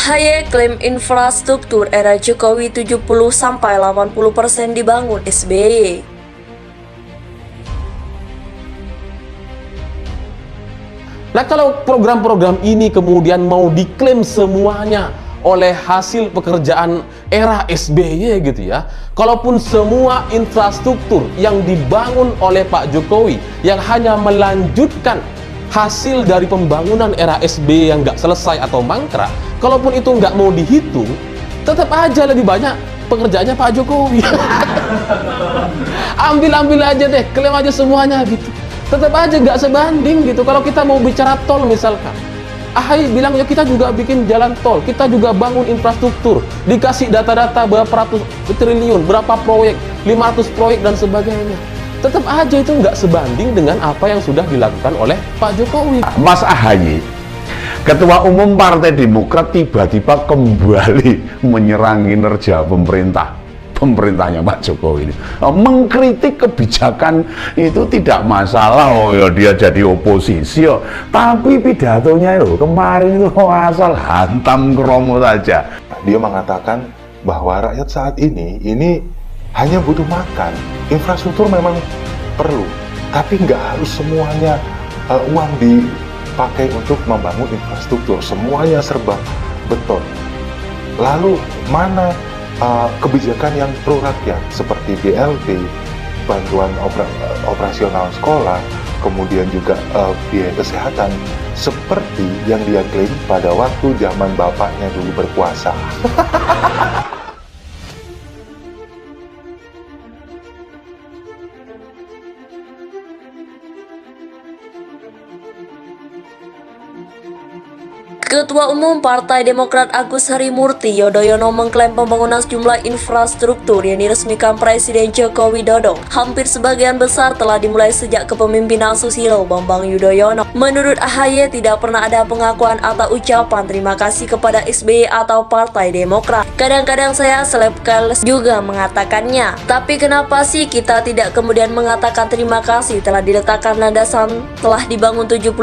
AHY klaim infrastruktur era Jokowi 70-80% dibangun SBY. Nah, kalau program-program ini kemudian mau diklaim semuanya oleh hasil pekerjaan era SBY gitu ya, kalaupun semua infrastruktur yang dibangun oleh Pak Jokowi yang hanya melanjutkan hasil dari pembangunan era SBY yang nggak selesai atau mangkrak, kalaupun itu nggak mau dihitung, tetap aja lebih banyak pekerjaannya Pak Jokowi. Ambil aja deh, klaim aja semuanya gitu, tetap aja nggak sebanding gitu. Kalau kita mau bicara tol misalkan, AHY bilang ya kita juga bikin jalan tol, kita juga bangun infrastruktur, dikasih data-data berapa ratus triliun, berapa proyek, 500 proyek dan sebagainya. Tetap aja itu nggak sebanding dengan apa yang sudah dilakukan oleh Pak Jokowi. Mas AHY, Ketua Umum Partai Demokrat, tiba-tiba kembali menyerang kinerja pemerintahnya Pak Jokowi ini. Mengkritik kebijakan itu tidak masalah, oh ya dia jadi oposisi, oh. Tapi pidatonya itu kemarin itu asal hantam kromo saja. Dia mengatakan bahwa rakyat saat ini hanya butuh makan. Infrastruktur memang perlu, tapi nggak harus semuanya uang dipakai untuk membangun infrastruktur. Semuanya serba beton. Lalu mana kebijakan yang pro rakyat seperti BLT, bantuan operasional sekolah, kemudian juga biaya kesehatan seperti yang dia klaim pada waktu zaman bapaknya dulu berkuasa. Ketua Umum Partai Demokrat Agus Harimurti Yudhoyono mengklaim pembangunan sejumlah infrastruktur yang diresmikan Presiden Joko Widodo hampir sebagian besar telah dimulai sejak kepemimpinan Susilo Bambang Yudhoyono. Menurut AHY tidak pernah ada pengakuan atau ucapan terima kasih kepada SBY atau Partai Demokrat. Kadang-kadang saya selebgram juga mengatakannya. Tapi kenapa sih kita tidak kemudian mengatakan terima kasih telah diletakkan landasan, telah dibangun 70%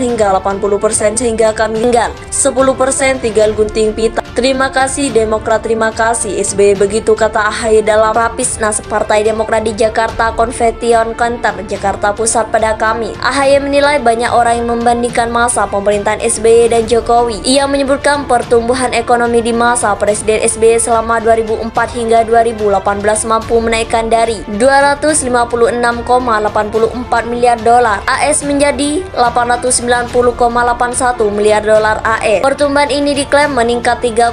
hingga 80% sehingga kami tinggal 10% tinggal gunting pita. Terima kasih Demokrat, terima kasih SBY, begitu kata AHY dalam Rapisnas Partai Demokrat di Jakarta Convention Center, Jakarta Pusat pada Kamis. AHY menilai banyak orang yang membandingkan masa pemerintahan SBY dan Jokowi. Ia menyebutkan pertumbuhan ekonomi di masa Presiden SBY selama 2004 hingga 2018 mampu menaikkan dari 256,84 miliar dolar AS menjadi 890,81 miliar dolar AS. Pertumbuhan ini diklaim meningkat 3,5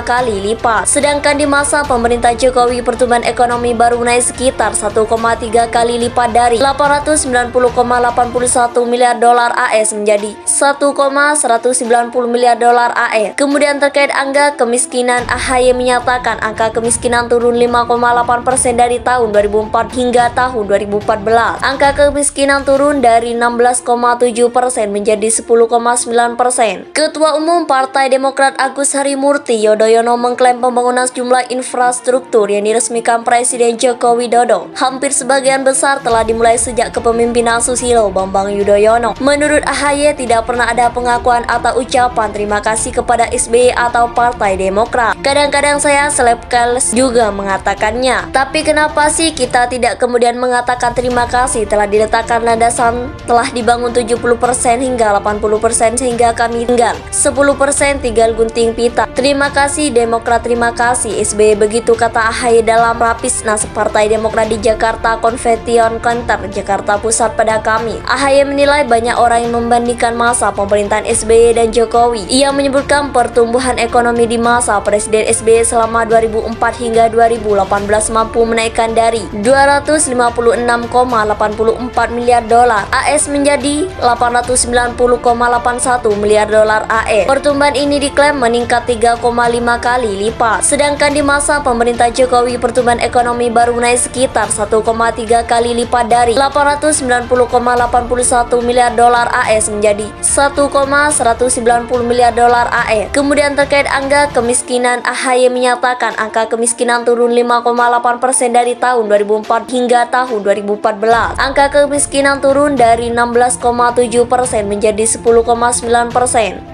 kali lipat. Sedangkan di masa pemerintah Jokowi pertumbuhan ekonomi baru naik sekitar 1,3 kali lipat dari 890,81 miliar dolar AS menjadi 1,190 miliar dolar AS. Kemudian terkait angka kemiskinan, AHY menyatakan angka kemiskinan turun 5,8% dari tahun 2004 hingga tahun 2014. Angka kemiskinan turun dari 16,7% menjadi 10,9%. Ketua Umum Partai Demokrat Agus Harimurti Yudhoyono mengklaim pembangunan sejumlah infrastruktur yang diresmikan Presiden Joko Widodo hampir sebagian besar telah dimulai sejak kepemimpinan Susilo Bambang Yudhoyono. Menurut AHY tidak pernah ada pengakuan atau ucapan terima kasih kepada SBY atau Partai Demokrat. Kadang-kadang saya selebgram juga mengatakannya. Tapi kenapa sih kita tidak kemudian mengatakan terima kasih telah diletakkan landasan, telah dibangun 70% hingga 80% sehingga kami tinggal 10% tinggal gunting pita. Terima kasih Demokrat, terima kasih SBY, begitu kata AHY dalam Rapisnas Partai Demokrat di Jakarta Convention Center, Jakarta Pusat pada Kamis. AHY menilai banyak orang yang membandingkan masa pemerintahan SBY dan Jokowi. Ia menyebutkan pertumbuhan ekonomi di masa Presiden SBY selama 2004 hingga 2018 mampu menaikkan dari 256,84 miliar dolar AS menjadi 890,81 miliar dolar AS. Pertumbuhan ini diklaim meningkat 3,5 kali lipat. Sedangkan di masa pemerintah Jokowi pertumbuhan ekonomi baru naik sekitar 1,3 kali lipat dari 890,81 miliar dolar AS menjadi 1,190 miliar dolar AS. Kemudian terkait angka kemiskinan, AHY menyatakan angka kemiskinan turun 5,8% dari tahun 2004 hingga tahun 2014. Angka kemiskinan turun dari 16,7% menjadi 10,9%.